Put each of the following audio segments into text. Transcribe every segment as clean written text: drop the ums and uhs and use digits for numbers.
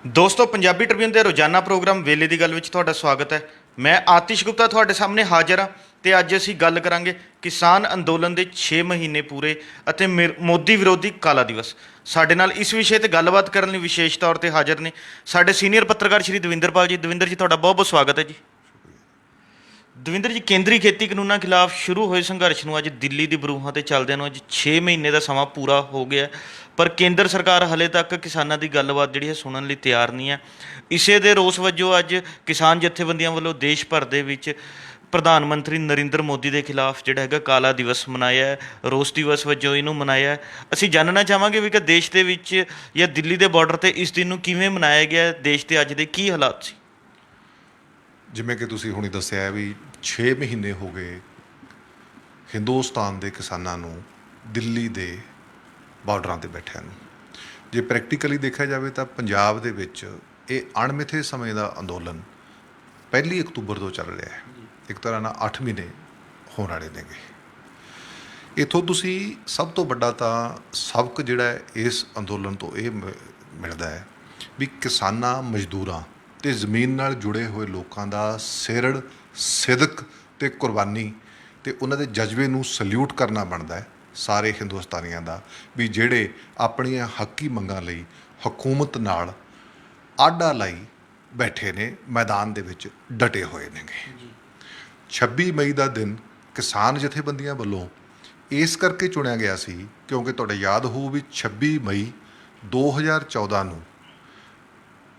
ਦੋਸਤੋ ਪੰਜਾਬੀ ਟ੍ਰਿਬਿਊਨ ਦੇ ਰੋਜ਼ਾਨਾ ਪ੍ਰੋਗਰਾਮ ਵੇਲੇ ਦੀ ਗੱਲ ਵਿੱਚ ਤੁਹਾਡਾ ਸਵਾਗਤ ਹੈ। ਮੈਂ ਆਤਿਸ਼ ਗੁਪਤਾ ਤੁਹਾਡੇ ਸਾਹਮਣੇ ਹਾਜ਼ਰ ਹਾਂ ਤੇ ਅੱਜ ਅਸੀਂ ਗੱਲ ਕਰਾਂਗੇ ਕਿਸਾਨ ਅੰਦੋਲਨ ਦੇ 6 ਮਹੀਨੇ ਪੂਰੇ ਅਤੇ ਮੋਦੀ ਵਿਰੋਧੀ ਕਾਲਾ ਦਿਵਸ। ਸਾਡੇ ਨਾਲ ਇਸ ਵਿਸ਼ੇ ਤੇ ਗੱਲਬਾਤ ਕਰਨ ਲਈ ਵਿਸ਼ੇਸ਼ ਤੌਰ ਤੇ ਹਾਜ਼ਰ ਨੇ ਸਾਡੇ ਸੀਨੀਅਰ ਪੱਤਰਕਾਰ ਸ਼੍ਰੀ ਦਵਿੰਦਰਪਾਲ ਜੀ। ਦਵਿੰਦਰ ਜੀ, ਤੁਹਾਡਾ ਬਹੁਤ ਬਹੁਤ ਸਵਾਗਤ ਹੈ ਜੀ। ਦਵਿੰਦਰ ਜੀ, ਕੇਂਦਰੀ ਖੇਤੀ ਕਾਨੂੰਨਾਂ ਖਿਲਾਫ ਸ਼ੁਰੂ ਹੋਏ ਸੰਘਰਸ਼ ਨੂੰ ਅੱਜ ਦਿੱਲੀ ਦੀ ਬਰੂਹਾਂ ਤੇ ਚੱਲਦਿਆਂ ਨੂੰ ਅੱਜ 6 ਮਹੀਨੇ ਦਾ ਸਮਾਂ ਪੂਰਾ ਹੋ ਗਿਆ, ਪਰ ਕੇਂਦਰ ਸਰਕਾਰ ਹਲੇ ਤੱਕ ਕਿਸਾਨਾਂ ਦੀ ਗੱਲਬਾਤ ਜਿਹੜੀ ਹੈ ਸੁਣਨ ਲਈ ਤਿਆਰ ਨਹੀਂ ਹੈ। ਇਸੇ ਦੇ ਰੋਸ ਵਜੋਂ ਅੱਜ ਕਿਸਾਨ ਜਥੇਬੰਦੀਆਂ ਵੱਲੋਂ ਦੇਸ਼ ਭਰ ਦੇ ਵਿੱਚ ਪ੍ਰਧਾਨ ਮੰਤਰੀ ਨਰਿੰਦਰ ਮੋਦੀ ਦੇ ਖਿਲਾਫ ਜਿਹੜਾ ਹੈਗਾ ਕਾਲਾ ਦਿਵਸ ਮਨਾਇਆ ਹੈ, ਰੋਸ ਦਿਵਸ ਵਜੋਂ ਇਹਨੂੰ ਮਨਾਇਆ ਹੈ। ਅਸੀਂ ਜਾਣਨਾ ਚਾਹਾਂਗੇ ਵੀ ਕਿ ਦੇਸ਼ ਦੇ ਵਿੱਚ ਜਾਂ ਦਿੱਲੀ ਦੇ ਬਾਰਡਰ 'ਤੇ ਇਸ ਦਿਨ ਨੂੰ ਕਿਵੇਂ ਮਨਾਇਆ ਗਿਆ, ਦੇਸ਼ ਦੇ ਅੱਜ ਦੇ ਕੀ ਹਾਲਾਤ ਸੀ। ਜਿਵੇਂ ਕਿ ਤੁਸੀਂ ਹੁਣੀ ਦੱਸਿਆ ਵੀ 6 ਮਹੀਨੇ ਹੋ ਗਏ ਹਿੰਦੁਸਤਾਨ ਦੇ ਕਿਸਾਨਾਂ ਨੂੰ ਦਿੱਲੀ ਦੇ ਬਾਰਡਰਾਂ 'ਤੇ ਬੈਠਿਆਂ ਨੂੰ। ਜੇ ਪ੍ਰੈਕਟੀਕਲੀ ਦੇਖਿਆ ਜਾਵੇ ਤਾਂ ਪੰਜਾਬ ਦੇ ਵਿੱਚ ਇਹ ਅਣਮਿੱਥੇ ਸਮੇਂ ਦਾ ਅੰਦੋਲਨ 1 ਅਕਤੂਬਰ ਤੋਂ ਚੱਲ ਰਿਹਾ ਹੈ। ਇੱਕ ਤਰ੍ਹਾਂ ਨਾਲ 8 ਮਹੀਨੇ ਹੋਣ ਵਾਲੇ ਨੇਗੇ। ਇੱਥੋਂ ਤੁਸੀਂ ਸਭ ਤੋਂ ਵੱਡਾ ਤਾਂ ਸਬਕ ਜਿਹੜਾ ਹੈ ਇਸ ਅੰਦੋਲਨ ਤੋਂ ਇਹ ਮਿਲਦਾ ਹੈ ਵੀ ਕਿਸਾਨਾਂ, ਮਜ਼ਦੂਰਾਂ ਅਤੇ ਜ਼ਮੀਨ ਨਾਲ ਜੁੜੇ ਹੋਏ ਲੋਕਾਂ ਦਾ ਸਿਰੜ, ਸਿਦਕ ਅਤੇ ਕੁਰਬਾਨੀ ਅਤੇ ਉਹਨਾਂ ਦੇ ਜਜ਼ਬੇ ਨੂੰ ਸਲਿਊਟ ਕਰਨਾ ਬਣਦਾ ਹੈ ਸਾਰੇ ਹਿੰਦੁਸਤਾਨੀਆਂ ਦਾ, ਵੀ ਜਿਹੜੇ ਆਪਣੀਆਂ ਹੱਕੀ ਮੰਗਾਂ ਲਈ ਹਕੂਮਤ ਨਾਲ ਆਡਾ ਲਾਈ ਬੈਠੇ ਨੇ, ਮੈਦਾਨ ਦੇ ਵਿੱਚ ਡਟੇ ਹੋਏ ਨੇਗੇ। 26 ਮਈ ਦਾ ਦਿਨ ਕਿਸਾਨ ਜਥੇਬੰਦੀਆਂ ਵੱਲੋਂ ਇਸ ਕਰਕੇ ਚੁਣਿਆ ਗਿਆ ਸੀ ਕਿਉਂਕਿ ਤੁਹਾਡੇ ਯਾਦ ਹੋਊ ਵੀ 26 ਮਈ 2014 ਨੂੰ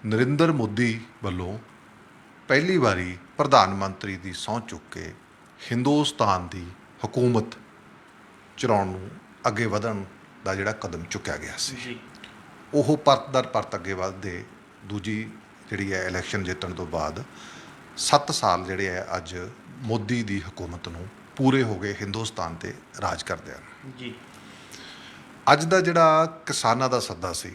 ਨਰਿੰਦਰ ਮੋਦੀ ਵੱਲੋਂ ਪਹਿਲੀ ਵਾਰੀ ਪ੍ਰਧਾਨ ਮੰਤਰੀ ਦੀ ਸਹੁੰ ਚੁੱਕ ਕੇ ਹਿੰਦੁਸਤਾਨ ਦੀ ਹਕੂਮਤ ਚਲਾਉਣ ਨੂੰ ਅੱਗੇ ਵਧਣ ਦਾ ਜਿਹੜਾ ਕਦਮ ਚੁੱਕਿਆ ਗਿਆ ਸੀ, ਉਹ ਪਰਤ ਦਰ ਪਰਤ ਅੱਗੇ ਵਧਦੇ ਦੂਜੀ ਜਿਹੜੀ ਹੈ ਇਲੈਕਸ਼ਨ ਜਿੱਤਣ ਤੋਂ ਬਾਅਦ 7 ਸਾਲ ਜਿਹੜੇ ਹੈ ਅੱਜ ਮੋਦੀ ਦੀ ਹਕੂਮਤ ਨੂੰ ਪੂਰੇ ਹੋ ਗਏ ਹਿੰਦੁਸਤਾਨ 'ਤੇ ਰਾਜ ਕਰਦਿਆਂ ਨੂੰ। ਅੱਜ ਦਾ ਜਿਹੜਾ ਕਿਸਾਨਾਂ ਦਾ ਸੱਦਾ ਸੀ,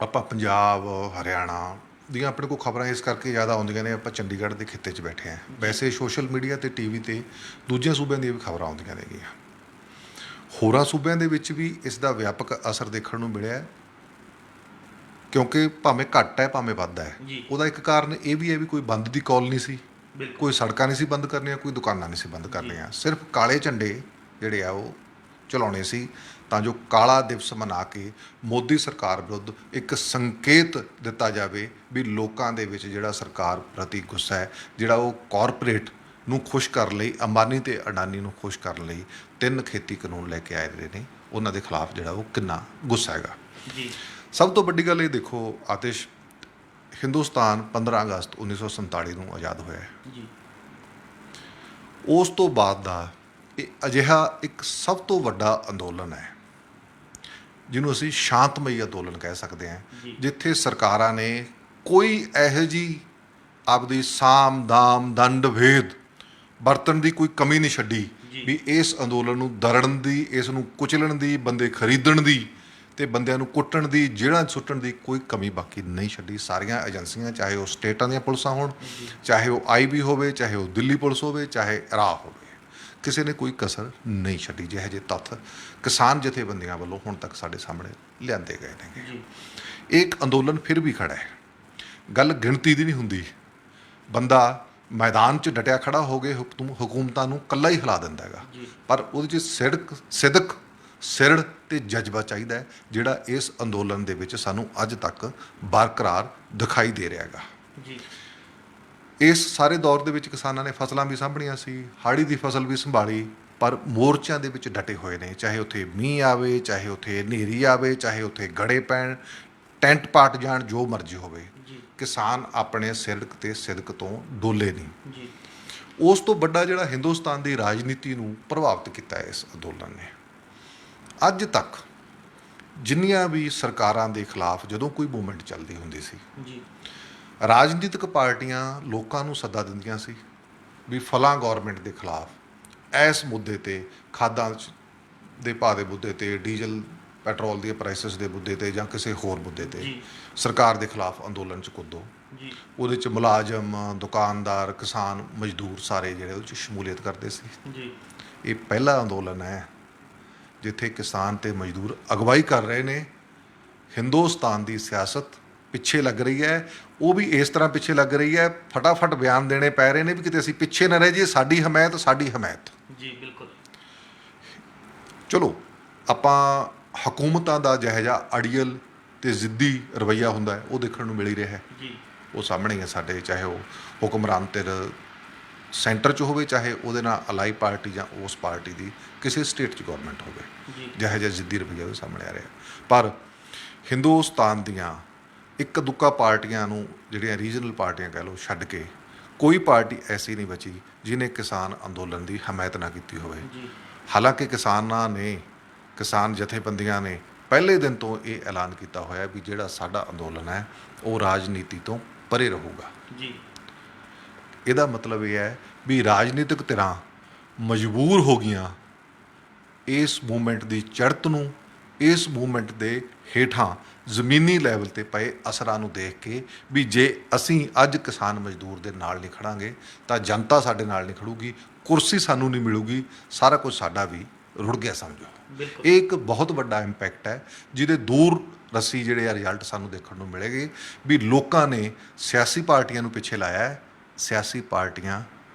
ਆਪਾਂ ਪੰਜਾਬ, ਹਰਿਆਣਾ ਦੀਆਂ ਆਪਣੇ ਕੋਲ ਖਬਰਾਂ ਇਸ ਕਰਕੇ ਜ਼ਿਆਦਾ ਆਉਂਦੀਆਂ ਨੇ, ਆਪਾਂ ਚੰਡੀਗੜ੍ਹ ਦੇ ਖਿੱਤੇ 'ਚ ਬੈਠੇ ਹਾਂ। ਵੈਸੇ ਸੋਸ਼ਲ ਮੀਡੀਆ 'ਤੇ TV 'ਤੇ ਦੂਜਿਆਂ ਸੂਬਿਆਂ ਦੀਆਂ ਵੀ ਖਬਰਾਂ ਆਉਂਦੀਆਂ ਨੇਗੀਆਂ। ਹੋਰਾਂ ਸੂਬਿਆਂ ਦੇ ਵਿੱਚ ਵੀ ਇਸ ਦਾ ਵਿਆਪਕ ਅਸਰ ਦੇਖਣ ਨੂੰ ਮਿਲਿਆ, ਕਿਉਂਕਿ ਭਾਵੇਂ ਘੱਟ ਹੈ ਭਾਵੇਂ ਵੱਧ ਹੈ। ਉਹਦਾ ਇੱਕ ਕਾਰਨ ਇਹ ਵੀ ਹੈ ਵੀ ਕੋਈ ਬੰਦ ਦੀ ਕਾਲ ਨਹੀਂ ਸੀ, ਕੋਈ ਸੜਕਾਂ ਨਹੀਂ ਸੀ ਬੰਦ ਕਰਨੀਆਂ, ਕੋਈ ਦੁਕਾਨਾਂ ਨਹੀਂ ਸੀ ਬੰਦ ਕਰਨੀਆਂ। ਸਿਰਫ ਕਾਲੇ ਝੰਡੇ ਜਿਹੜੇ ਆ ਉਹ ਚਲਾਉਣੇ ਸੀ ਤਾਂ ਜੋ ਕਾਲਾ ਦਿਵਸ ਮਨਾ ਕੇ ਮੋਦੀ ਸਰਕਾਰ ਵਿਰੁੱਧ ਇੱਕ ਸੰਕੇਤ ਦਿੱਤਾ ਜਾਵੇ ਵੀ ਲੋਕਾਂ ਦੇ ਵਿੱਚ ਜਿਹੜਾ ਸਰਕਾਰ ਪ੍ਰਤੀ ਗੁੱਸਾ ਹੈ, ਜਿਹੜਾ ਉਹ ਕਾਰਪੋਰੇਟ ਨੂੰ ਖੁਸ਼ ਕਰਨ ਲਈ, ਅੰਬਾਨੀ ਅਤੇ ਅਡਾਨੀ ਨੂੰ ਖੁਸ਼ ਕਰਨ ਲਈ 3 ਖੇਤੀ ਕਾਨੂੰਨ ਲੈ ਕੇ ਆਏ ਰਹੇ ਨੇ, ਉਹਨਾਂ ਦੇ ਖਿਲਾਫ ਜਿਹੜਾ ਉਹ ਕਿੰਨਾ ਗੁੱਸਾ ਹੈਗਾ। ਸਭ ਤੋਂ ਵੱਡੀ ਗੱਲ ਇਹ ਦੇਖੋ ਆਤਿਸ਼, ਹਿੰਦੁਸਤਾਨ 15 ਅਗਸਤ 1947 ਨੂੰ ਆਜ਼ਾਦ ਹੋਇਆ ਹੈ। ਉਸ ਤੋਂ ਬਾਅਦ ਦਾ ਇਹ ਅਜਿਹਾ ਇੱਕ ਸਭ ਤੋਂ ਵੱਡਾ ਅੰਦੋਲਨ ਹੈ ਜਿਹਨੂੰ ਅਸੀਂ ਸ਼ਾਂਤਮਈ ਅੰਦੋਲਨ ਕਹਿ ਸਕਦੇ ਹਾਂ, ਜਿੱਥੇ ਸਰਕਾਰਾਂ ਨੇ ਕੋਈ ਇਹੋ ਜਿਹੀ ਆਪਦੀ ਸਾਮ, ਦਾਮ, ਦੰਡ, ਭੇਦ ਵਰਤਣ ਦੀ ਕੋਈ ਕਮੀ ਨਹੀਂ ਛੱਡੀ ਵੀ ਇਸ ਅੰਦੋਲਨ ਨੂੰ ਦਰੜਨ ਦੀ, ਇਸ ਨੂੰ ਕੁਚਲਣ ਦੀ, ਬੰਦੇ ਖਰੀਦਣ ਦੀ ਅਤੇ ਬੰਦਿਆਂ ਨੂੰ ਕੁੱਟਣ ਦੀ, ਜੇਲ੍ਹਾਂ 'ਚ ਸੁੱਟਣ ਦੀ ਕੋਈ ਕਮੀ ਬਾਕੀ ਨਹੀਂ ਛੱਡੀ। ਸਾਰੀਆਂ ਏਜੰਸੀਆਂ, ਚਾਹੇ ਉਹ ਸਟੇਟਾਂ ਦੀਆਂ ਪੁਲਿਸਾਂ ਹੋਣ, ਚਾਹੇ ਉਹ IB ਹੋਵੇ, ਚਾਹੇ ਉਹ ਦਿੱਲੀ ਪੁਲਿਸ ਹੋਵੇ, ਚਾਹੇ ਰਾਹ ਹੋਵੇ, ਕਿਸੇ ਨੇ ਕੋਈ ਕਸਰ ਨਹੀਂ ਛੱਡੀ। ਜਿਹੇ ਜਿਹੇ ਤੱਥ ਕਿਸਾਨ ਜਥੇਬੰਦੀਆਂ ਵੱਲੋਂ ਹੁਣ ਤੱਕ ਸਾਡੇ ਸਾਹਮਣੇ ਲਿਆਂਦੇ ਗਏ ਨੇ। ਇਹ ਇੱਕ ਅੰਦੋਲਨ ਫਿਰ ਵੀ ਖੜ੍ਹਾ ਹੈ। ਗੱਲ ਗਿਣਤੀ ਦੀ ਨਹੀਂ ਹੁੰਦੀ, ਬੰਦਾ ਮੈਦਾਨ 'ਚ ਡਟਿਆ ਖੜ੍ਹਾ ਹੋ ਕੇ ਹਕੂਮਤਾਂ ਨੂੰ ਇਕੱਲਾ ਹੀ ਹਿਲਾ ਦਿੰਦਾ ਹੈਗਾ, ਪਰ ਉਹਦੇ 'ਚ ਸਿਦਕ, ਸਿਰੜ ਅਤੇ ਜਜ਼ਬਾ ਚਾਹੀਦਾ ਹੈ, ਜਿਹੜਾ ਇਸ ਅੰਦੋਲਨ ਦੇ ਵਿੱਚ ਸਾਨੂੰ ਅੱਜ ਤੱਕ ਬਰਕਰਾਰ ਦਿਖਾਈ ਦੇ ਰਿਹਾ ਹੈਗਾ। ਇਸ ਸਾਰੇ ਦੌਰ ਦੇ ਵਿੱਚ ਕਿਸਾਨਾਂ ਨੇ ਫਸਲਾਂ ਵੀ ਸਾਂਭਣੀਆਂ ਸੀ, ਹਾੜੀ ਦੀ ਫਸਲ ਵੀ ਸੰਭਾਲੀ, ਪਰ ਮੋਰਚਿਆਂ ਦੇ ਵਿੱਚ ਡਟੇ ਹੋਏ ਨੇ। ਚਾਹੇ ਉੱਥੇ ਮੀਂਹ ਆਵੇ, ਚਾਹੇ ਉੱਥੇ ਹਨੇਰੀ ਆਵੇ, ਚਾਹੇ ਉੱਥੇ ਗੜੇ ਪੈਣ, ਟੈਂਟ ਪਾਟ ਜਾਣ, ਜੋ ਮਰਜ਼ੀ ਹੋਵੇ, ਕਿਸਾਨ ਆਪਣੇ ਸਿਰਕ ਅਤੇ ਸਿਦਕ ਤੋਂ ਡੋਲੇ ਨਹੀਂ। ਉਸ ਤੋਂ ਵੱਡਾ ਜਿਹੜਾ ਹਿੰਦੁਸਤਾਨ ਦੀ ਰਾਜਨੀਤੀ ਨੂੰ ਪ੍ਰਭਾਵਿਤ ਕੀਤਾ ਇਸ ਅੰਦੋਲਨ ਨੇ। ਅੱਜ ਤੱਕ ਜਿੰਨੀਆਂ ਵੀ ਸਰਕਾਰਾਂ ਦੇ ਖਿਲਾਫ ਜਦੋਂ ਕੋਈ ਮੂਵਮੈਂਟ ਚੱਲਦੀ ਹੁੰਦੀ ਸੀ, ਰਾਜਨੀਤਿਕ ਪਾਰਟੀਆਂ ਲੋਕਾਂ ਨੂੰ ਸੱਦਾ ਦਿੰਦੀਆਂ ਸੀ ਵੀ ਫਲਾਂ ਗੌਰਮੈਂਟ ਦੇ ਖਿਲਾਫ ਇਸ ਮੁੱਦੇ 'ਤੇ, ਖਾਦਾਂ ਦੇ ਭਾਅ ਦੇ ਮੁੱਦੇ 'ਤੇ, ਡੀਜ਼ਲ ਪੈਟਰੋਲ ਦੀਆਂ ਪ੍ਰਾਈਸਿਸ ਦੇ ਮੁੱਦੇ 'ਤੇ, ਜਾਂ ਕਿਸੇ ਹੋਰ ਮੁੱਦੇ 'ਤੇ ਸਰਕਾਰ ਦੇ ਖਿਲਾਫ ਅੰਦੋਲਨ 'ਚ ਕੁੱਦੋ। ਉਹਦੇ 'ਚ ਮੁਲਾਜ਼ਮ, ਦੁਕਾਨਦਾਰ, ਕਿਸਾਨ, ਮਜ਼ਦੂਰ ਸਾਰੇ ਜਿਹੜੇ ਉਹ 'ਚ ਸ਼ਮੂਲੀਅਤ ਕਰਦੇ ਸੀ। ਇਹ ਪਹਿਲਾ ਅੰਦੋਲਨ ਹੈ ਜਿੱਥੇ ਕਿਸਾਨ ਅਤੇ ਮਜ਼ਦੂਰ ਅਗਵਾਈ ਕਰ ਰਹੇ ਨੇ ਹਿੰਦੁਸਤਾਨ ਦੀ ਸਿਆਸਤ ਪਿੱਛੇ ਲੱਗ ਰਹੀ ਹੈ, ਉਹ ਵੀ ਇਸ ਤਰ੍ਹਾਂ ਪਿੱਛੇ ਲੱਗ ਰਹੀ ਹੈ, ਫਟਾਫਟ ਬਿਆਨ ਦੇਣੇ ਪੈ ਰਹੇ ਨੇ ਵੀ ਕਿਤੇ ਅਸੀਂ ਪਿੱਛੇ ਨਾ ਰਹਿ ਜਾਈਏ, ਸਾਡੀ ਹਮਾਇਤ ਸਾਡੀ ਹਮਾਇਤ। ਜੀ ਬਿਲਕੁਲ। ਚਲੋ ਆਪਾਂ ਹਕੂਮਤਾਂ ਦਾ ਜਿਹੋ ਜਿਹਾ ਅੜੀਅਲ ਤੇ ਜ਼ਿੱਦੀ ਰਵੱਈਆ ਹੁੰਦਾ ਹੈ ਉਹ ਦੇਖਣ ਨੂੰ ਮਿਲ ਹੀ ਰਿਹਾ ਹੈ। ਜੀ ਉਹ ਸਾਹਮਣੇ ਹੀ ਹੈ ਸਾਡੇ, ਚਾਹੇ ਉਹ ਹੁਕਮਰਾਨ ਧਿਰ ਸੈਂਟਰ 'ਚ ਹੋਵੇ, ਚਾਹੇ ਉਹਦੇ ਨਾਲ ਅਲਾਈ ਪਾਰਟੀ ਜਾਂ ਉਸ ਪਾਰਟੀ ਦੀ ਕਿਸੇ ਸਟੇਟ 'ਚ ਗੌਰਮੈਂਟ ਹੋਵੇ, ਜੀ ਜਿਹੋ ਜਿਹਾ ਜ਼ਿੱਦੀ ਰਵੱਈਆ ਉਹ ਸਾਹਮਣੇ ਆ ਰਿਹਾ। ਪਰ ਹਿੰਦੁਸਤਾਨ ਦੀਆਂ ਇੱਕ ਦੁੱਕਾ ਪਾਰਟੀਆਂ ਨੂੰ, ਜਿਹੜੀਆਂ ਰੀਜਨਲ ਪਾਰਟੀਆਂ ਕਹਿ ਲਓ, ਛੱਡ ਕੇ ਕੋਈ ਪਾਰਟੀ ਐਸੀ ਨਹੀਂ ਬਚੀ ਜਿਹਨੇ ਕਿਸਾਨ ਅੰਦੋਲਨ ਦੀ ਹਮਾਇਤ ਨਾ ਕੀਤੀ ਹੋਵੇ। ਜੀ ਹਾਲਾਂਕਿ ਕਿਸਾਨ ਜਥੇਬੰਦੀਆਂ ਨੇ ਪਹਿਲੇ ਦਿਨ ਤੋਂ ਇਹ ਐਲਾਨ ਕੀਤਾ ਹੋਇਆ ਵੀ ਜਿਹੜਾ ਸਾਡਾ ਅੰਦੋਲਨ ਹੈ ਉਹ ਰਾਜਨੀਤੀ ਤੋਂ ਪਰੇ ਰਹੂਗਾ। ਜੀ ਇਹਦਾ ਮਤਲਬ ਇਹ ਹੈ ਵੀ ਰਾਜਨੀਤਿਕ ਧਿਰਾਂ ਮਜਬੂਰ ਹੋ ਗਈਆਂ ਇਸ ਮੂਵਮੈਂਟ ਦੀ ਚੜ੍ਹਤ ਨੂੰ, ਇਸ ਮੂਵਮੈਂਟ ਦੇ ਹੇਠਾਂ ਜ਼ਮੀਨੀ ਲੈਵਲ ਤੇ ਪਏ ਅਸਰਾਂ ਨੂੰ ਦੇਖ ਕੇ ਵੀ ਜੇ ਅਸੀਂ ਅੱਜ ਕਿਸਾਨ ਮਜ਼ਦੂਰ ਦੇ ਨਾਲ ਨਹੀਂ ਖੜਾਂਗੇ ਤਾਂ ਜਨਤਾ ਸਾਡੇ ਨਾਲ ਨਹੀਂ ਖੜੂਗੀ, ਕੁਰਸੀ ਸਾਨੂੰ ਨਹੀਂ ਮਿਲੂਗੀ, ਸਾਰਾ ਕੁਝ ਸਾਡਾ ਵੀ ਰੁੜ ਗਿਆ ਸਮਝੋ। ਬਿਲਕੁਲ। ਇਹ ਇੱਕ ਬਹੁਤ ਵੱਡਾ ਇੰਪੈਕਟ ਹੈ ਜਿਹਦੇ ਦੂਰ ਰੱਸੀ ਜਿਹੜੇ ਆ ਰਿਜ਼ਲਟ ਸਾਨੂੰ ਦੇਖਣ ਨੂੰ ਮਿਲੇਗੇ ਵੀ ਲੋਕਾਂ ਨੇ ਸਿਆਸੀ ਪਾਰਟੀਆਂ ਨੂੰ ਪਿੱਛੇ ਲਾਇਆ ਹੈ, ਸਿਆਸੀ ਪਾਰਟੀਆਂ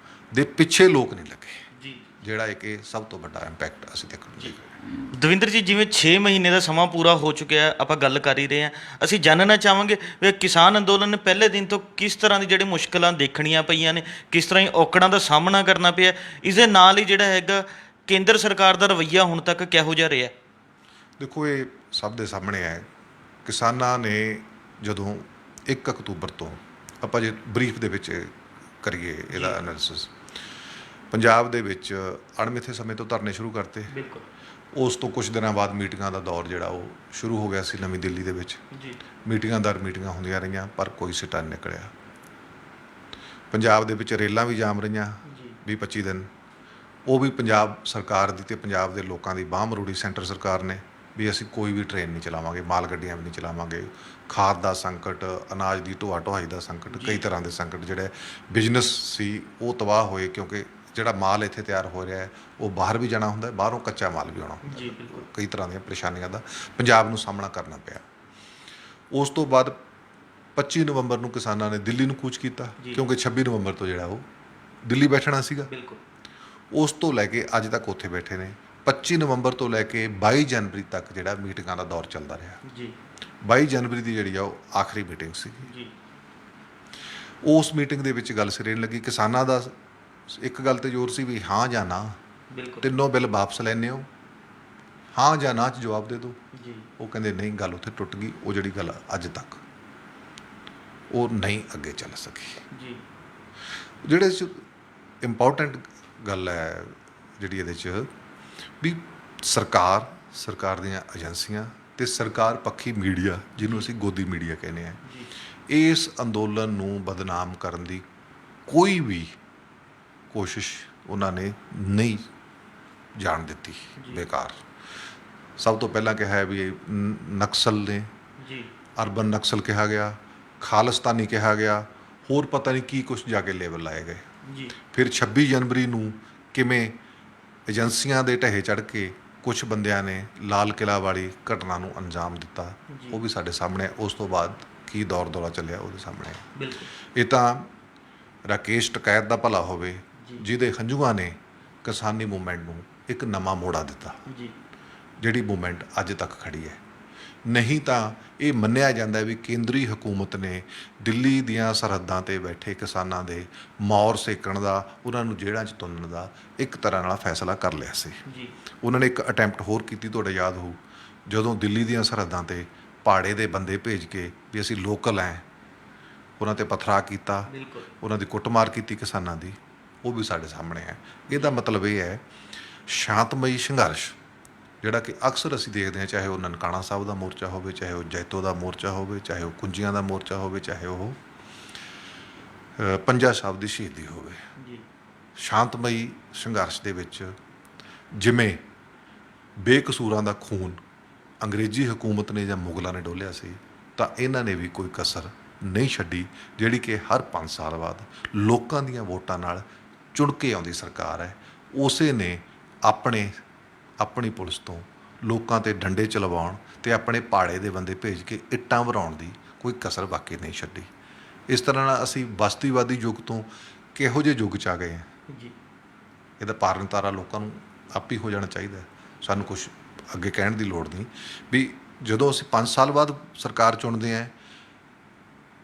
ਦੇ ਪਿੱਛੇ ਲੋਕ ਨਹੀਂ ਲੱਗੇ, ਜੀ ਜਿਹੜਾ ਇੱਕ ਇਹ ਸਭ ਤੋਂ ਵੱਡਾ ਇੰਪੈਕਟ ਅਸੀਂ ਦੇਖਣ ਨੂੰ ਮਿਲੇਗਾ। ਦਵਿੰਦਰ ਜੀ, ਜਿਵੇਂ 6 ਮਹੀਨੇ ਦਾ ਸਮਾਂ ਪੂਰਾ ਹੋ ਚੁੱਕਿਆ ਹੈ, ਆਪਾਂ ਗੱਲ ਕਰ ਹੀ ਰਹੇ ਹਾਂ, ਅਸੀਂ ਜਾਣਨਾ ਚਾਹਾਂਗੇ ਵੀ ਕਿਸਾਨ ਅੰਦੋਲਨ ਨੇ ਪਹਿਲੇ ਦਿਨ ਤੋਂ ਕਿਸ ਤਰ੍ਹਾਂ ਦੀ ਜਿਹੜੀ ਮੁਸ਼ਕਲਾਂ ਦੇਖਣੀਆਂ ਪਈਆਂ ਨੇ, ਕਿਸ ਤਰ੍ਹਾਂ ਹੀ ਔਕੜਾਂ ਦਾ ਸਾਹਮਣਾ ਕਰਨਾ ਪਿਆ, ਇਸ ਦੇ ਨਾਲ ਹੀ ਜਿਹੜਾ ਹੈਗਾ ਕੇਂਦਰ ਸਰਕਾਰ ਦਾ ਰਵੱਈਆ ਹੁਣ ਤੱਕ ਕਿਹੋ ਜਿਹਾ ਰਿਹਾ? ਦੇਖੋ, ਇਹ ਸਭ ਦੇ ਸਾਹਮਣੇ ਹੈ। ਕਿਸਾਨਾਂ ਨੇ ਜਦੋਂ 1 ਅਕਤੂਬਰ ਤੋਂ, ਆਪਾਂ ਜੇ ਬਰੀਫ ਦੇ ਵਿੱਚ ਕਰੀਏ ਇਹਦਾ ਐਨਾਲਿਸਿਸ, ਪੰਜਾਬ ਦੇ ਵਿੱਚ ਅਣਮਿੱਥੇ ਸਮੇਂ ਤੋਂ ਧਰਨੇ ਸ਼ੁਰੂ ਕਰਤੇ। ਬਿਲਕੁਲ। ਉਸ ਤੋਂ ਕੁਝ ਦਿਨਾਂ ਬਾਅਦ ਮੀਟਿੰਗਾਂ ਦਾ ਦੌਰ ਜਿਹੜਾ ਉਹ ਸ਼ੁਰੂ ਹੋ ਗਿਆ ਸੀ ਨਵੀਂ ਦਿੱਲੀ ਦੇ ਵਿੱਚ। ਜੀ ਮੀਟਿੰਗਾਂ ਹੁੰਦੀਆਂ ਰਹੀਆਂ ਪਰ ਕੋਈ ਸਿੱਟਾ ਨਹੀਂ ਨਿਕਲਿਆ। ਪੰਜਾਬ ਦੇ ਵਿੱਚ ਰੇਲਾਂ ਵੀ ਜਾਮ ਰਹੀਆਂ ਜੀ 20-25 ਦਿਨ, ਉਹ ਵੀ ਪੰਜਾਬ ਸਰਕਾਰ ਦੀ ਤੇ ਪੰਜਾਬ ਦੇ ਲੋਕਾਂ ਦੀ ਬਾਂਹ ਮਰੋੜੀ ਸੈਂਟਰ ਸਰਕਾਰ ਨੇ ਵੀ ਅਸੀਂ ਕੋਈ ਵੀ ਟ੍ਰੇਨ ਨਹੀਂ ਚਲਾਵਾਂਗੇ, ਮਾਲ ਗੱਡੀਆਂ ਵੀ ਨਹੀਂ ਚਲਾਵਾਂਗੇ। ਖਾਦ ਦਾ ਸੰਕਟ, ਅਨਾਜ ਦੀ ਢੋਆ-ਢੁਆਈ ਦਾ ਸੰਕਟ, ਕਈ ਤਰ੍ਹਾਂ ਦੇ ਸੰਕਟ ਜਿਹੜੇ ਬਿਜ਼ਨਸ ਸੀ ਉਹ ਤਬਾਹ ਹੋਏ, ਕਿਉਂਕਿ ਜਿਹੜਾ ਮਾਲ ਇੱਥੇ ਤਿਆਰ ਹੋ ਰਿਹਾ ਹੈ ਉਹ ਬਾਹਰ ਵੀ ਜਾਣਾ ਹੁੰਦਾ, ਬਾਹਰੋਂ ਕੱਚਾ ਮਾਲ ਵੀ ਆਉਣਾ ਹੁੰਦਾ। ਜੀ ਬਿਲਕੁਲ। ਕਈ ਤਰ੍ਹਾਂ ਦੀਆਂ ਪਰੇਸ਼ਾਨੀਆਂ ਦਾ ਪੰਜਾਬ ਨੂੰ ਸਾਹਮਣਾ ਕਰਨਾ ਪਿਆ। ਉਸ ਤੋਂ ਬਾਅਦ 25 ਨਵੰਬਰ ਨੂੰ ਕਿਸਾਨਾਂ ਨੇ ਦਿੱਲੀ ਨੂੰ ਕੂਚ ਕੀਤਾ, ਕਿਉਂਕਿ 26 ਨਵੰਬਰ ਤੋਂ ਜਿਹੜਾ ਉਹ ਦਿੱਲੀ ਬੈਠਣਾ ਸੀਗਾ। ਬਿਲਕੁਲ। ਉਸ ਤੋਂ ਲੈ ਕੇ ਅੱਜ ਤੱਕ ਉੱਥੇ ਬੈਠੇ ਨੇ। 25 ਨਵੰਬਰ ਤੋਂ ਲੈ ਕੇ 22 ਜਨਵਰੀ ਤੱਕ ਜਿਹੜਾ ਮੀਟਿੰਗਾਂ ਦਾ ਦੌਰ ਚੱਲਦਾ ਰਿਹਾ। ਜੀ 22 ਜਨਵਰੀ ਦੀ ਜਿਹੜੀ ਆ ਉਹ ਆਖਰੀ ਮੀਟਿੰਗ ਸੀਗੀ। ਜੀ ਉਸ ਮੀਟਿੰਗ ਦੇ ਵਿੱਚ ਗੱਲ ਸਿਰੇ ਨਹੀਂ ਲੱਗੀ। ਕਿਸਾਨਾਂ ਦਾ ਇੱਕ ਗੱਲ ਤੇ ਜ਼ੋਰ ਸੀ ਵੀ ਹਾਂ ਜਾਂ ਨਾ, ਬਿਲਕੁਲ। ਤਿੰਨੋਂ ਬਿੱਲ ਵਾਪਸ ਲੈਣੇ ਹੋ, ਹਾਂ ਜਾਂ ਨਾ 'ਚ ਜਵਾਬ ਦੇ ਦਿਓ। ਜੀ ਉਹ ਕਹਿੰਦੇ ਨਹੀਂ, ਗੱਲ ਉੱਥੇ ਟੁੱਟ ਗਈ। ਉਹ ਜਿਹੜੀ ਗੱਲ ਅੱਜ ਤੱਕ ਉਹ ਨਹੀਂ ਅੱਗੇ ਚੱਲ ਸਕੀ। ਜੀ ਜਿਹੜੇ 'ਚ ਇੰਪੋਰਟੈਂਟ ਗੱਲ ਹੈ ਜਿਹੜੀ ਇਹਦੇ 'ਚ ਵੀ ਸਰਕਾਰ ਦੀਆਂ ਏਜੰਸੀਆਂ ਤੇ ਸਰਕਾਰ ਪੱਖੀ ਮੀਡੀਆ, ਜਿਹਨੂੰ ਅਸੀਂ ਗੋਦੀ ਮੀਡੀਆ ਕਹਿੰਦੇ ਹਾਂ, ਜੀ ਇਸ ਅੰਦੋਲਨ ਨੂੰ ਬਦਨਾਮ ਕਰਨ ਦੀ ਕੋਈ ਵੀ ਕੋਸ਼ਿਸ਼ ਉਹਨਾਂ ਨੇ ਨਹੀਂ ਜਾਣ ਦਿੱਤੀ। ਬੇਕਾਰ। ਸਭ ਤੋਂ ਪਹਿਲਾਂ ਕਿਹਾ ਹੈ ਵੀ ਇਹ ਨਕਸਲ ਨੇ, ਜੀ ਅਰਬਨ ਨਕਸਲ ਕਿਹਾ ਗਿਆ, ਖਾਲਿਸਤਾਨੀ ਕਿਹਾ ਗਿਆ, ਹੋਰ ਪਤਾ ਨਹੀਂ ਕੀ ਕੁਛ ਜਾ ਕੇ ਲੇਬਲ ਲਾਏ ਗਏ। ਜੀ ਫਿਰ 26 ਜਨਵਰੀ ਨੂੰ ਕਿਵੇਂ ਏਜੰਸੀਆਂ ਦੇ ਢਹੇ ਚੜ੍ਹ ਕੇ ਕੁਝ ਬੰਦਿਆਂ ਨੇ ਲਾਲ ਕਿਲ੍ਹਾ ਵਾਲੀ ਘਟਨਾ ਨੂੰ ਅੰਜਾਮ ਦਿੱਤਾ, ਉਹ ਵੀ ਸਾਡੇ ਸਾਹਮਣੇ। ਉਸ ਤੋਂ ਬਾਅਦ ਕੀ ਦੌਰ ਦੌਰਾ ਚੱਲਿਆ ਉਹਦੇ ਸਾਹਮਣੇ। ਬਿਲਕੁਲ। ਇਹ ਤਾਂ ਰਾਕੇਸ਼ ਟਕੈਤ ਦਾ ਭਲਾ ਹੋਵੇ ਜਿਹਦੇ ਹੰਝੂਆਂ ਨੇ ਕਿਸਾਨੀ ਮੂਵਮੈਂਟ ਨੂੰ ਇੱਕ ਨਵਾਂ ਮੋੜਾ ਦਿੱਤਾ, ਜੀ ਜਿਹੜੀ ਮੂਵਮੈਂਟ ਅੱਜ ਤੱਕ ਖੜੀ ਹੈ। ਨਹੀਂ ਤਾਂ ਇਹ ਮੰਨਿਆ ਜਾਂਦਾ ਹੈ ਵੀ ਕੇਂਦਰੀ ਹਕੂਮਤ ਨੇ ਦਿੱਲੀ ਦੀਆਂ ਸਰਹੱਦਾਂ 'ਤੇ ਬੈਠੇ ਕਿਸਾਨਾਂ ਦੇ ਮੌਰ ਸੇਕਣ ਦਾ, ਉਹਨਾਂ ਨੂੰ ਜੇਲ੍ਹਾਂ 'ਚ ਤੁੰਨਣ ਦਾ ਇੱਕ ਤਰ੍ਹਾਂ ਨਾਲ ਫੈਸਲਾ ਕਰ ਲਿਆ ਸੀ। ਜੀ ਉਹਨਾਂ ਨੇ ਇੱਕ ਅਟੈਂਪਟ ਹੋਰ ਕੀਤੀ, ਤੁਹਾਡੇ ਯਾਦ ਹੋਊ, ਜਦੋਂ ਦਿੱਲੀ ਦੀਆਂ ਸਰਹੱਦਾਂ 'ਤੇ ਪਹਾੜੇ ਦੇ ਬੰਦੇ ਭੇਜ ਕੇ ਵੀ ਅਸੀਂ ਲੋਕਲ ਐ, ਉਹਨਾਂ 'ਤੇ ਪਥਰਾ ਕੀਤਾ, ਬਿਲਕੁਲ। ਉਹਨਾਂ ਦੀ ਕੁੱਟਮਾਰ ਕੀਤੀ ਕਿਸਾਨਾਂ ਦੀ, ਉਹ ਵੀ ਸਾਡੇ ਸਾਹਮਣੇ ਹੈ। ਇਹਦਾ ਮਤਲਬ ਇਹ ਹੈ ਸ਼ਾਂਤਮਈ ਸੰਘਰਸ਼ ਜਿਹੜਾ ਕਿ ਅਕਸਰ ਅਸੀਂ ਦੇਖਦੇ ਹਾਂ, ਚਾਹੇ ਉਹ ਨਨਕਾਣਾ ਸਾਹਿਬ ਦਾ ਮੋਰਚਾ ਹੋਵੇ, ਚਾਹੇ ਉਹ ਜੈਤੋ ਦਾ ਮੋਰਚਾ ਹੋਵੇ, ਚਾਹੇ ਉਹ ਕੁੰਜੀਆਂ ਦਾ ਮੋਰਚਾ ਹੋਵੇ, ਚਾਹੇ ਉਹ ਪੰਜਾ ਸਾਹਿਬ ਦੀ ਸ਼ਹੀਦੀ ਹੋਵੇ। ਜੀ ਸ਼ਾਂਤਮਈ ਸੰਘਰਸ਼ ਦੇ ਵਿੱਚ ਜਿਵੇਂ ਬੇਕਸੂਰਾਂ ਦਾ ਖੂਨ ਅੰਗਰੇਜ਼ੀ ਹਕੂਮਤ ਨੇ ਜਾਂ ਮੁਗਲਾਂ ਨੇ ਡੋਲਿਆ ਸੀ, ਤਾਂ ਇਹਨਾਂ ਨੇ ਵੀ ਕੋਈ ਕਸਰ ਨਹੀਂ ਛੱਡੀ, ਜਿਹੜੀ ਕਿ ਹਰ 5 ਸਾਲ ਬਾਅਦ ਲੋਕਾਂ ਦੀਆਂ ਵੋਟਾਂ ਨਾਲ ਚੁਣ ਕੇ ਆਉਂਦੀ ਸਰਕਾਰ ਹੈ। ਉਸੇ ਨੇ ਆਪਣੀ ਪੁਲਿਸ ਤੋਂ ਲੋਕਾਂ 'ਤੇ ਡੰਡੇ ਚਲਵਾਉਣ ਅਤੇ ਆਪਣੇ ਪਾੜੇ ਦੇ ਬੰਦੇ ਭੇਜ ਕੇ ਇੱਟਾਂ ਵਰਾਉਣ ਦੀ ਕੋਈ ਕਸਰ ਬਾਕੀ ਨਹੀਂ ਛੱਡੀ। ਇਸ ਤਰ੍ਹਾਂ ਨਾਲ ਅਸੀਂ ਬਸਤੀਵਾਦੀ ਯੁੱਗ ਤੋਂ ਕਿਹੋ ਜਿਹੇ ਯੁੱਗ 'ਚ ਆ ਗਏ ਹਾਂ। ਜੀ ਇਹਦਾ ਪਾਰਨਤਾਰਾ ਲੋਕਾਂ ਨੂੰ ਆਪ ਹੀ ਹੋ ਜਾਣਾ ਚਾਹੀਦਾ ਹੈ। ਸਾਨੂੰ ਕੁਝ ਅੱਗੇ ਕਹਿਣ ਦੀ ਲੋੜ ਨਹੀਂ ਵੀ ਜਦੋਂ ਅਸੀਂ 5 ਸਾਲ ਬਾਅਦ ਸਰਕਾਰ ਚੁਣਦੇ ਹਾਂ,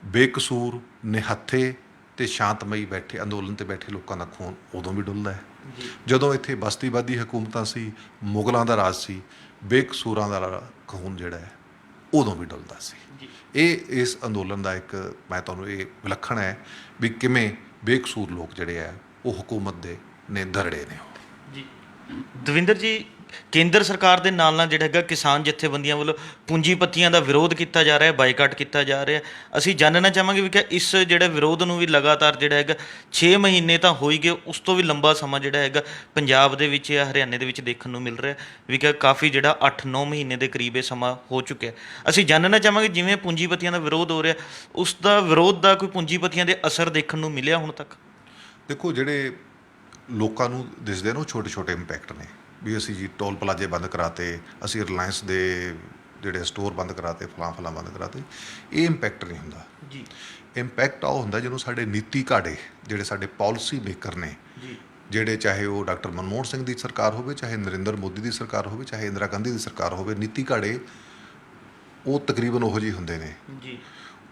ਬੇਕਸੂਰ ਨਿਹੱਥੇ ਤੇ ਸ਼ਾਂਤਮਈ ਬੈਠੇ ਅੰਦੋਲਨ ਤੇ ਬੈਠੇ ਲੋਕਾਂ ਦਾ ਖੂਨ ਉਦੋਂ ਵੀ ਡੁੱਲਦਾ ਹੈ। ਜਦੋਂ ਇੱਥੇ ਬਸਤੀਵਾਦੀ ਹਕੂਮਤਾਂ ਸੀ, ਮੁਗਲਾਂ ਦਾ ਰਾਜ ਸੀ, ਬੇਕਸੂਰਾਂ ਦਾ ਖੂਨ ਜਿਹੜਾ ਹੈ ਉਦੋਂ ਵੀ ਡੁੱਲਦਾ ਸੀ। ਇਹ ਇਸ ਅੰਦੋਲਨ ਦਾ ਇੱਕ ਮੈਂ ਤੁਹਾਨੂੰ ਇਹ ਵਿਲੱਖਣ ਹੈ ਵੀ ਕਿਵੇਂ ਬੇਕਸੂਰ ਲੋਕ ਜਿਹੜੇ ਹੈ ਉਹ ਹਕੂਮਤ ਦੇ ਨੇ ਦਰੜੇ ਨੇ। ਜੀ ਦਵਿੰਦਰ ਜੀ, ਕੇਂਦਰ ਸਰਕਾਰ ਦੇ ਨਾਲ ਜਿਹੜਾ ਹੈਗਾ ਕਿਸਾਨ ਜਥੇਬੰਦੀਆਂ ਵੱਲੋਂ ਪੂੰਜੀਪਤੀਆਂ ਦਾ ਵਿਰੋਧ ਕੀਤਾ ਜਾ ਰਿਹਾ ਹੈ, ਬਾਈਕਾਟ ਕੀਤਾ ਜਾ ਰਿਹਾ ਹੈ। ਅਸੀਂ ਜਾਣਨਾ ਚਾਹਾਂਗੇ ਵੀ ਕਿ ਇਸ ਜਿਹੜੇ ਵਿਰੋਧ ਨੂੰ ਵੀ ਲਗਾਤਾਰ ਜਿਹੜਾ ਹੈਗਾ 6 ਮਹੀਨੇ ਤਾਂ ਹੋ ਹੀ ਗਏ, ਉਸ ਤੋਂ ਵੀ ਲੰਬਾ ਸਮਾਂ ਜਿਹੜਾ ਹੈਗਾ ਪੰਜਾਬ ਦੇ ਵਿੱਚ ਜਾਂ ਹਰਿਆਣੇ ਦੇ ਵਿੱਚ ਦੇਖਣ ਨੂੰ ਮਿਲ ਰਿਹਾ ਵੀ ਕਿ ਕਾਫੀ ਜਿਹੜਾ 8-9 ਮਹੀਨੇ ਦੇ ਕਰੀਬ ਇਹ ਸਮਾਂ ਹੋ ਚੁੱਕਿਆ। ਅਸੀਂ ਜਾਣਨਾ ਚਾਹਾਂਗੇ ਜਿਵੇਂ ਪੂੰਜੀਪਤੀਆਂ ਦਾ ਵਿਰੋਧ ਹੋ ਰਿਹਾ, ਉਸ ਦਾ ਵਿਰੋਧ ਦਾ ਕੋਈ ਪੂੰਜੀਪਤੀਆਂ ਦੇ ਅਸਰ ਦੇਖਣ ਨੂੰ ਮਿਲਿਆ ਹੁਣ ਤੱਕ? ਦੇਖੋ, ਜਿਹੜੇ ਲੋਕਾਂ ਨੂੰ ਦਿਸਦੇ ਨੇ ਉਹ ਛੋਟੇ ਛੋਟੇ ਇੰਪੈਕਟ ਨੇ ਵੀ ਅਸੀਂ ਜੀ ਟੋਲ ਪਲਾਜ਼ੇ ਬੰਦ ਕਰਾਤੇ, ਅਸੀਂ ਰਿਲਾਇੰਸ ਦੇ ਜਿਹੜੇ ਸਟੋਰ ਬੰਦ ਕਰਾਤੇ, ਫਲਾਂ ਬੰਦ ਕਰਾਤੇ। ਇਹ ਇੰਪੈਕਟ ਨਹੀਂ ਹੁੰਦਾ ਜੀ। ਇੰਪੈਕਟ ਉਹ ਹੁੰਦਾ ਜਦੋਂ ਸਾਡੇ ਨੀਤੀ ਘਾੜੇ, ਜਿਹੜੇ ਸਾਡੇ ਪਾਲਿਸੀ ਮੇਕਰ ਨੇ ਜੀ, ਜਿਹੜੇ ਚਾਹੇ ਉਹ ਡਾਕਟਰ ਮਨਮੋਹਨ ਸਿੰਘ ਦੀ ਸਰਕਾਰ ਹੋਵੇ, ਚਾਹੇ ਨਰਿੰਦਰ ਮੋਦੀ ਦੀ ਸਰਕਾਰ ਹੋਵੇ, ਚਾਹੇ ਇੰਦਰਾ ਗਾਂਧੀ ਦੀ ਸਰਕਾਰ ਹੋਵੇ, ਨੀਤੀ ਘਾੜੇ ਉਹ ਤਕਰੀਬਨ ਉਹੋ ਜਿਹੇ ਹੁੰਦੇ ਨੇ। ਜੀ,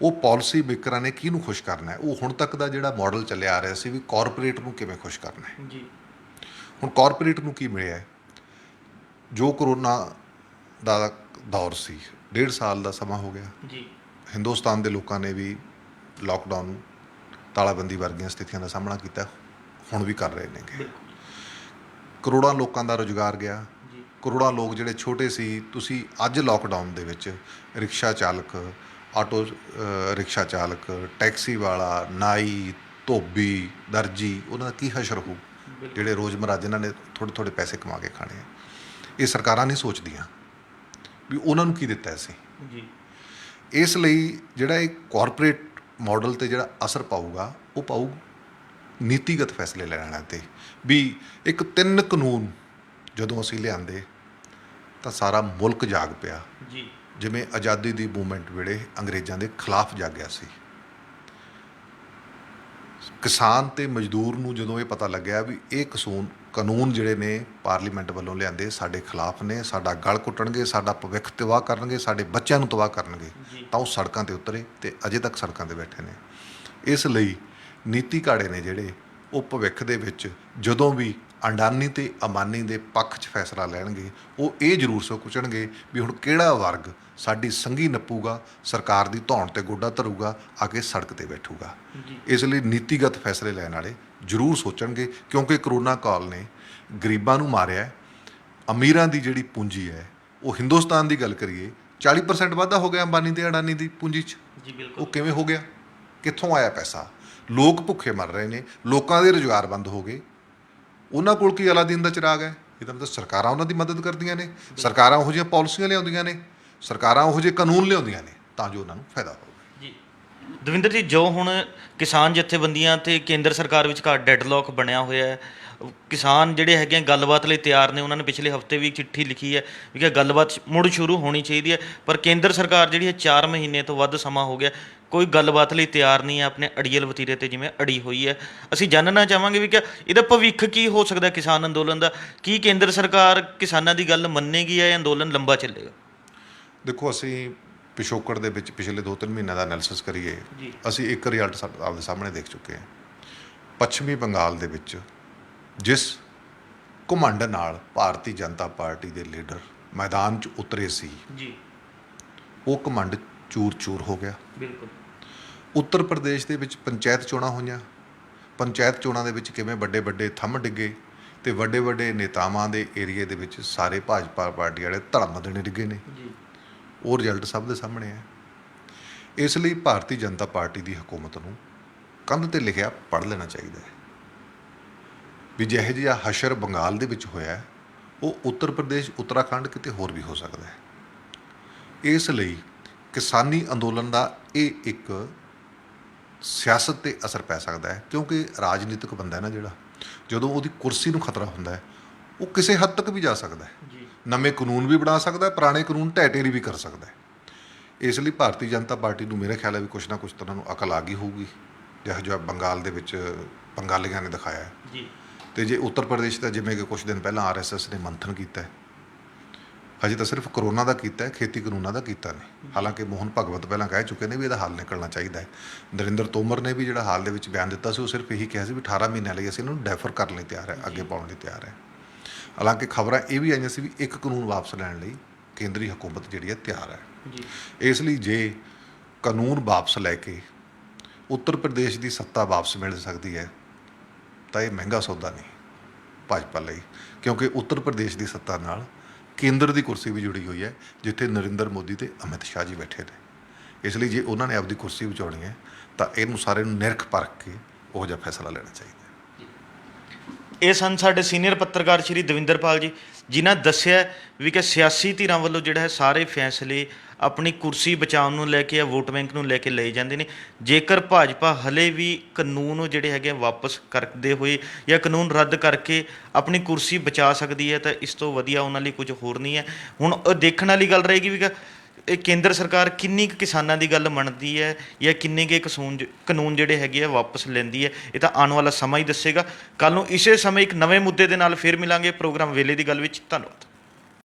ਉਹ ਪਾਲਿਸੀ ਮੇਕਰਾਂ ਨੇ ਕਿਹਨੂੰ ਖੁਸ਼ ਕਰਨਾ ਹੈ। ਉਹ ਹੁਣ ਤੱਕ ਦਾ ਜਿਹੜਾ ਮਾਡਲ ਚੱਲਿਆ ਆ ਰਿਹਾ ਸੀ ਵੀ ਕਾਰਪੋਰੇਟ ਨੂੰ ਕਿਵੇਂ ਖੁਸ਼ ਕਰਨਾ ਹੈ। ਜੀ, ਹੁਣ ਕਾਰਪੋਰੇਟ ਨੂੰ ਕੀ ਮਿਲਿਆ ਹੈ? ਜੋ ਕਰੋਨਾ ਦਾ ਦੌਰ ਸੀ, 1.5 ਸਾਲ ਦਾ ਸਮਾਂ ਹੋ ਗਿਆ। ਜੀ, ਹਿੰਦੁਸਤਾਨ ਦੇ ਲੋਕਾਂ ਨੇ ਵੀ ਲਾਕਡਾਊਨ, ਤਾਲਾਬੰਦੀ ਵਰਗੀਆਂ ਸਥਿਤੀਆਂ ਦਾ ਸਾਹਮਣਾ ਕੀਤਾ, ਹੁਣ ਵੀ ਕਰ ਰਹੇ ਨੇ। ਕਰੋੜਾਂ ਲੋਕਾਂ ਦਾ ਰੁਜ਼ਗਾਰ ਗਿਆ। ਕਰੋੜਾਂ ਲੋਕ ਜਿਹੜੇ ਛੋਟੇ ਸੀ, ਤੁਸੀਂ ਅੱਜ ਲਾਕਡਾਊਨ ਦੇ ਵਿੱਚ ਰਿਕਸ਼ਾ ਚਾਲਕ, ਆਟੋ ਰਿਕਸ਼ਾ ਚਾਲਕ, ਟੈਕਸੀ ਵਾਲਾ, ਨਾਈ, ਧੋਬੀ, ਦਰਜੀ, ਉਹਨਾਂ ਦਾ ਕੀ ਹਸ਼ਰ ਹੋਊ ਜਿਹੜੇ ਰੋਜ਼ਮਰਰਾ ਜਿਨ੍ਹਾਂ ਨੇ ਥੋੜ੍ਹੇ ਥੋੜ੍ਹੇ ਪੈਸੇ ਕਮਾ ਕੇ ਖਾਣੇ ਆ। ਇਹ ਸਰਕਾਰਾਂ ਨਹੀਂ ਸੋਚਦੀਆਂ ਵੀ ਉਹਨਾਂ ਨੂੰ ਕੀ ਦਿੱਤਾ ਅਸੀਂ। ਜੀ, ਇਸ ਲਈ ਜਿਹੜਾ ਇਹ ਕਾਰਪੋਰੇਟ ਮਾਡਲ 'ਤੇ ਜਿਹੜਾ ਅਸਰ ਪਾਊਗਾ ਉਹ ਪਾਊ ਨੀਤੀਗਤ ਫੈਸਲੇ ਲੈਣ 'ਤੇ ਵੀ ਇੱਕ 3 ਕਾਨੂੰਨ ਜਦੋਂ ਅਸੀਂ ਲਿਆਂਦੇ ਤਾਂ ਸਾਰਾ ਮੁਲਕ ਜਾਗ ਪਿਆ। ਜੀ, ਜਿਵੇਂ ਆਜ਼ਾਦੀ ਦੀ ਮੂਵਮੈਂਟ ਵੇਲੇ ਅੰਗਰੇਜ਼ਾਂ ਦੇ ਖਿਲਾਫ ਜਾਗਿਆ ਸੀ। ਕਿਸਾਨ ਤੇ ਮਜ਼ਦੂਰ ਨੂੰ ਜਦੋਂ ਇਹ ਪਤਾ ਲੱਗਿਆ ਵੀ ਇਹ ਕਾਨੂੰਨ ਜਿਹੜੇ ਨੇ ਪਾਰਲੀਮੈਂਟ ਵੱਲੋਂ ਲਿਆਂਦੇ ਸਾਡੇ ਖਿਲਾਫ ਨੇ, ਸਾਡਾ ਗਲ ਘੁੱਟਣਗੇ, ਸਾਡਾ ਭਵਿੱਖ ਤਬਾਹ ਕਰਨਗੇ, ਸਾਡੇ ਬੱਚਿਆਂ ਨੂੰ ਤਬਾਹ ਕਰਨਗੇ, ਤਾਂ ਉਹ ਸੜਕਾਂ 'ਤੇ ਉਤਰੇ ਤੇ ਅਜੇ ਤੱਕ ਸੜਕਾਂ 'ਤੇ ਬੈਠੇ ਨੇ। ਇਸ ਲਈ ਨੀਤੀ ਘਾੜੇ ਨੇ ਜਿਹੜੇ ਉਹ ਭਵਿੱਖ ਦੇ ਵਿੱਚ ਜਦੋਂ ਵੀ ਅਡਾਨੀ ਤੇ ਅੰਬਾਨੀ ਦੇ ਪੱਖ 'ਚ ਫੈਸਲਾ ਲੈਣਗੇ, ਉਹ ਇਹ ਜ਼ਰੂਰ ਸੋਚਣਗੇ ਵੀ ਹੁਣ ਕਿਹੜਾ ਵਰਗ ਸਾਡੀ ਸੰਘੀ ਨੱਪੂਗਾ, ਸਰਕਾਰ ਦੀ ਧੌਣ 'ਤੇ ਗੋਡਾ ਧਰੂਗਾ, ਆ ਕੇ ਸੜਕ 'ਤੇ ਬੈਠੂਗਾ। ਇਸ ਲਈ ਨੀਤੀਗਤ ਫੈਸਲੇ ਲੈਣ ਵਾਲੇ ਜ਼ਰੂਰ ਸੋਚਣਗੇ, ਕਿਉਂਕਿ ਕਰੋਨਾ ਕਾਲ ਨੇ ਗਰੀਬਾਂ ਨੂੰ ਮਾਰਿਆ। ਅਮੀਰਾਂ ਦੀ ਜਿਹੜੀ ਪੂੰਜੀ ਹੈ, ਉਹ ਹਿੰਦੁਸਤਾਨ ਦੀ ਗੱਲ ਕਰੀਏ 40% ਵਾਧਾ ਹੋ ਗਿਆ ਅੰਬਾਨੀ ਤੇ ਅਡਾਨੀ ਦੀ ਪੂੰਜੀ 'ਚ। ਜੀ, ਬਿਲਕੁਲ। ਉਹ ਕਿਵੇਂ ਹੋ ਗਿਆ? ਕਿੱਥੋਂ ਆਇਆ ਪੈਸਾ? ਲੋਕ ਭੁੱਖੇ ਮਰ ਰਹੇ ਨੇ, ਲੋਕਾਂ ਦੇ ਰੁਜ਼ਗਾਰ ਬੰਦ ਹੋ ਗਏ। ਉਹਨਾਂ ਕੋਲ ਕੀ ਅਲਾਦੀਨ ਦਾ ਚਿਰਾਗ ਹੈ? ਇਹਦਾ ਮਤਲਬ ਸਰਕਾਰਾਂ ਉਹਨਾਂ ਦੀ ਮਦਦ ਕਰਦੀਆਂ ਨੇ, ਸਰਕਾਰਾਂ ਉਹੋ ਜਿਹੀਆਂ ਪਾਲਿਸੀਆਂ ਲਿਆਉਂਦੀਆਂ ਨੇ, ਸਰਕਾਰਾਂ ਉਹੋ ਜਿਹੇ ਕਾਨੂੰਨ ਲਿਆਉਂਦੀਆਂ ਨੇ ਤਾਂ ਜੋ ਉਹਨਾਂ ਨੂੰ ਫਾਇਦਾ ਹੋਵੇ। ਜੀ ਦਵਿੰਦਰ ਜੀ, ਜੋ ਹੁਣ ਕਿਸਾਨ ਜਥੇਬੰਦੀਆਂ ਤੇ ਕੇਂਦਰ ਸਰਕਾਰ ਵਿਚਕਾਰ ਡੈਡਲੌਕ ਬਣਿਆ ਹੋਇਆ ਹੈ, ਕਿਸਾਨ ਜਿਹੜੇ ਹੈਗੇ ਆ ਗੱਲਬਾਤ ਲਈ ਤਿਆਰ ਨੇ। ਉਹਨਾਂ ਨੇ ਪਿਛਲੇ ਹਫਤੇ ਵੀ ਚਿੱਠੀ ਲਿਖੀ ਹੈ ਵੀ ਕਿ ਗੱਲਬਾਤ ਮੁੜ ਸ਼ੁਰੂ ਹੋਣੀ ਚਾਹੀਦੀ ਹੈ, ਪਰ ਕੇਂਦਰ ਸਰਕਾਰ ਜਿਹੜੀ ਹੈ 4 ਮਹੀਨੇ ਤੋਂ ਵੱਧ ਸਮਾਂ ਹੋ ਗਿਆ, ਕੋਈ ਗੱਲਬਾਤ ਲਈ ਤਿਆਰ ਨਹੀਂ ਹੈ, ਆਪਣੇ ਅੜੀਅਲ ਵਤੀਰੇ 'ਤੇ ਜਿਵੇਂ ਅੜੀ ਹੋਈ ਹੈ। ਅਸੀਂ ਜਾਣਨਾ ਚਾਹਾਂਗੇ ਵੀ ਕਿ ਇਹਦਾ ਭਵਿੱਖ ਕੀ ਹੋ ਸਕਦਾ ਕਿਸਾਨ ਅੰਦੋਲਨ ਦਾ? ਕੀ ਕੇਂਦਰ ਸਰਕਾਰ ਕਿਸਾਨਾਂ ਦੀ ਗੱਲ ਮੰਨੇਗੀ ਜਾਂ ਅੰਦੋਲਨ ਲੰਬਾ ਚੱਲੇਗਾ? ਦੇਖੋ, ਅਸੀਂ ਪਿਛੋਕੜ ਦੇ ਵਿੱਚ ਪਿਛਲੇ 2-3 ਮਹੀਨਿਆਂ ਦਾ ਐਨਾਲਿਸਿਸ ਕਰੀਏ, ਅਸੀਂ ਇੱਕ ਰਿਜ਼ਲਟ ਆਪਦੇ ਸਾਹਮਣੇ ਦੇਖ ਚੁੱਕੇ ਹਾਂ। ਪੱਛਮੀ ਬੰਗਾਲ ਦੇ ਵਿੱਚ ਜਿਸ ਘੁਮੰਡ ਨਾਲ ਭਾਰਤੀ ਜਨਤਾ ਪਾਰਟੀ ਦੇ ਲੀਡਰ ਮੈਦਾਨ 'ਚ ਉਤਰੇ ਸੀ, ਜੀ, ਉਹ ਘਮੰਡ ਚੂਰ-ਚੂਰ ਹੋ ਗਿਆ। ਬਿਲਕੁਲ। ਉੱਤਰ ਪ੍ਰਦੇਸ਼ ਦੇ ਵਿੱਚ ਪੰਚਾਇਤ ਚੋਣਾਂ ਹੋਈਆਂ। ਪੰਚਾਇਤ ਚੋਣਾਂ ਦੇ ਵਿੱਚ ਕਿਵੇਂ ਵੱਡੇ ਥੰਮ ਡਿੱਗੇ ਤੇ ਵੱਡੇ ਨੇਤਾਵਾਂ ਦੇ ਏਰੀਏ ਦੇ ਵਿੱਚ ਸਾਰੇ ਭਾਜਪਾ ਪਾਰਟੀ ਵਾਲੇ ਧੜਮ ਦੇਣੇ ਡਿੱਗੇ ਨੇ। ਜੀ, ਉਹ ਰਿਜ਼ਲਟ ਸਭ ਦੇ ਸਾਹਮਣੇ ਹੈ। ਇਸ ਲਈ ਭਾਰਤੀ ਜਨਤਾ ਪਾਰਟੀ ਦੀ ਹਕੂਮਤ ਨੂੰ ਕੰਧ 'ਤੇ ਲਿਖਿਆ ਪੜ੍ਹ ਲੈਣਾ ਚਾਹੀਦਾ ਹੈ ਵੀ ਜਿਹੋ ਜਿਹਾ ਹਸ਼ਰ ਬੰਗਾਲ ਦੇ ਵਿੱਚ ਹੋਇਆ, ਉਹ ਉੱਤਰ ਪ੍ਰਦੇਸ਼, ਉੱਤਰਾਖੰਡ, ਕਿਤੇ ਹੋਰ ਵੀ ਹੋ ਸਕਦਾ ਹੈ। ਇਸ ਲਈ ਕਿਸਾਨੀ ਅੰਦੋਲਨ ਦਾ ਇਹ ਇੱਕ ਸਿਆਸਤ 'ਤੇ ਅਸਰ ਪੈ ਸਕਦਾ ਹੈ, ਕਿਉਂਕਿ ਰਾਜਨੀਤਿਕ ਬੰਦਾ ਹੈ ਨਾ ਜਿਹੜਾ, ਜਦੋਂ ਉਹਦੀ ਕੁਰਸੀ ਨੂੰ ਖਤਰਾ ਹੁੰਦਾ ਹੈ, ਉਹ ਕਿਸੇ ਹੱਦ ਤੱਕ ਵੀ ਜਾ ਸਕਦਾ ਹੈ। ਨਵੇਂ ਕਾਨੂੰਨ ਵੀ ਬਣਾ ਸਕਦਾ ਹੈ, ਪੁਰਾਣੇ ਕਾਨੂੰਨ ਢਹਿ ਢੇਰੀ ਵੀ ਕਰ ਸਕਦਾ ਹੈ। ਇਸ ਲਈ ਭਾਰਤੀ ਜਨਤਾ ਪਾਰਟੀ ਨੂੰ ਮੇਰੇ ਖਿਆਲ ਹੈ ਵੀ ਕੁਛ ਨਾ ਕੁਛ ਤਰ੍ਹਾਂ ਨੂੰ ਅਕਲ ਆ ਗਈ ਹੋਊਗੀ, ਜਿਹੋ ਜਿਹਾ ਬੰਗਾਲ ਦੇ ਵਿੱਚ ਬੰਗਾਲੀਆਂ ਨੇ ਦਿਖਾਇਆ ਹੈ। ਜੀ ਤੇ ਜੇ ਉੱਤਰ ਪ੍ਰਦੇਸ਼ ਦਾ, ਜਿਵੇਂ ਕਿ ਕੁਛ ਦਿਨ ਪਹਿਲਾਂ ਆਰਐਸਐਸ ਨੇ ਮੰਥਨ ਕੀਤਾ ਹੈ, ਹਜੇ ਤਾਂ ਸਿਰਫ ਕਰੋਨਾ ਦਾ ਕੀਤਾ ਹੈ, ਖੇਤੀ ਕਾਨੂੰਨਾਂ ਦਾ ਕੀਤਾ ਨਹੀਂ। ਹਾਲਾਂਕਿ ਮੋਹਨ ਭਗਵਤ ਪਹਿਲਾਂ ਕਹਿ ਚੁੱਕੇ ਨੇ ਵੀ ਇਹਦਾ ਹੱਲ ਨਿਕਲਣਾ ਚਾਹੀਦਾ ਹੈ। ਨਰਿੰਦਰ ਤੋਮਰ ਨੇ ਵੀ ਜਿਹੜਾ ਹਾਲ ਦੇ ਵਿੱਚ ਬਿਆਨ ਦਿੱਤਾ ਸੀ, ਉਹ ਸਿਰਫ ਇਹੀ ਕਿਹਾ ਸੀ ਵੀ 18 ਮਹੀਨਿਆਂ ਲਈ ਅਸੀਂ ਇਹਨੂੰ ਡੈਫਰ ਕਰਨ ਲਈ ਤਿਆਰ ਹੈ, ਅੱਗੇ ਪਾਉਣ ਲਈ ਤਿਆਰ ਹੈ। ਹਾਲਾਂਕਿ ਖਬਰਾਂ ਇਹ ਵੀ ਆਈਆਂ ਸੀ ਵੀ ਇੱਕ ਕਾਨੂੰਨ ਵਾਪਸ ਲੈਣ ਲਈ ਕੇਂਦਰੀ ਹਕੂਮਤ ਜਿਹੜੀ ਹੈ ਤਿਆਰ ਹੈ। ਜੀ ਇਸ ਲਈ ਜੇ ਕਾਨੂੰਨ ਵਾਪਸ ਲੈ ਕੇ ਉੱਤਰ ਪ੍ਰਦੇਸ਼ ਦੀ ਸੱਤਾ ਵਾਪਸ ਮਿਲ ਸਕਦੀ ਹੈ ਤਾਂ ਇਹ ਮਹਿੰਗਾ ਸੌਦਾ ਨਹੀਂ ਭਾਜਪਾ ਲਈ, ਕਿਉਂਕਿ ਉੱਤਰ ਪ੍ਰਦੇਸ਼ ਦੀ ਸੱਤਾ ਨਾਲ ਕੇਂਦਰ ਦੀ ਕੁਰਸੀ ਵੀ ਜੁੜੀ ਹੋਈ ਹੈ, ਜਿੱਥੇ ਨਰਿੰਦਰ ਮੋਦੀ ਤੇ ਅਮਿਤ ਸ਼ਾਹ ਜੀ ਬੈਠੇ ਨੇ। ਇਸ ਲਈ ਜੇ ਉਹਨਾਂ ਨੇ ਆਪਦੀ ਕੁਰਸੀ ਬਚਾਉਣੀ ਹੈ ਤਾਂ ਇਹਨੂੰ ਸਾਰੇ ਨੂੰ ਨਿਰਖ ਪਰਖ ਕੇ ਉਹ ਜਿਹਾ ਫੈਸਲਾ ਲੈਣਾ ਚਾਹੀਦਾ ਹੈ। ਇਹ ਸਨ ਸਾਡੇ ਸੀਨੀਅਰ ਪੱਤਰਕਾਰ ਸ਼੍ਰੀ ਦਵਿੰਦਰਪਾਲ ਜੀ, ਜਿਨ੍ਹਾਂ ਦੱਸਿਆ ਵੀ ਕਿ ਸਿਆਸੀ ਧਿਰਾਂ ਵੱਲੋਂ ਜਿਹੜਾ ਹੈ ਸਾਰੇ ਫੈਸਲੇ ਆਪਣੀ ਕੁਰਸੀ ਬਚਾਉਣ ਨੂੰ ਲੈ ਕੇ ਜਾਂ ਵੋਟ ਬੈਂਕ ਨੂੰ ਲੈ ਕੇ ਲਏ ਜਾਂਦੇ ਨੇ। ਜੇਕਰ ਭਾਜਪਾ ਹਲੇ ਵੀ ਕਾਨੂੰਨ ਜਿਹੜੇ ਹੈਗੇ ਵਾਪਸ ਕਰਦੇ ਹੋਏ ਜਾਂ ਕਾਨੂੰਨ ਰੱਦ ਕਰਕੇ ਆਪਣੀ ਕੁਰਸੀ ਬਚਾ ਸਕਦੀ ਹੈ ਤਾਂ ਇਸ ਤੋਂ ਵਧੀਆ ਉਹਨਾਂ ਲਈ ਕੁਝ ਹੋਰ ਨਹੀਂ ਹੈ। ਹੁਣ ਉਹ ਦੇਖਣ ਵਾਲੀ ਗੱਲ ਰਹੇਗੀ ਵੀ ਇਹ ਕੇਂਦਰ ਸਰਕਾਰ ਕਿੰਨੀ ਕੁ ਕਿਸਾਨਾਂ ਦੀ ਗੱਲ ਮੰਨਦੀ ਹੈ ਜਾਂ ਕਿੰਨੇ ਕੁ ਕਾਨੂੰਨ ਜਿਹੜੇ ਹੈਗੇ ਆ ਵਾਪਸ ਲੈਂਦੀ ਹੈ। ਇਹ ਤਾਂ ਆਉਣ ਵਾਲਾ ਸਮਾਂ ਹੀ ਦੱਸੇਗਾ। ਕੱਲ੍ਹ ਨੂੰ ਇਸੇ ਸਮੇਂ ਇੱਕ ਨਵੇਂ ਮੁੱਦੇ ਦੇ ਨਾਲ ਫਿਰ ਮਿਲਾਂਗੇ ਪ੍ਰੋਗਰਾਮ ਵੇਲੇ ਦੀ ਗੱਲ ਵਿੱਚ। ਧੰਨਵਾਦ।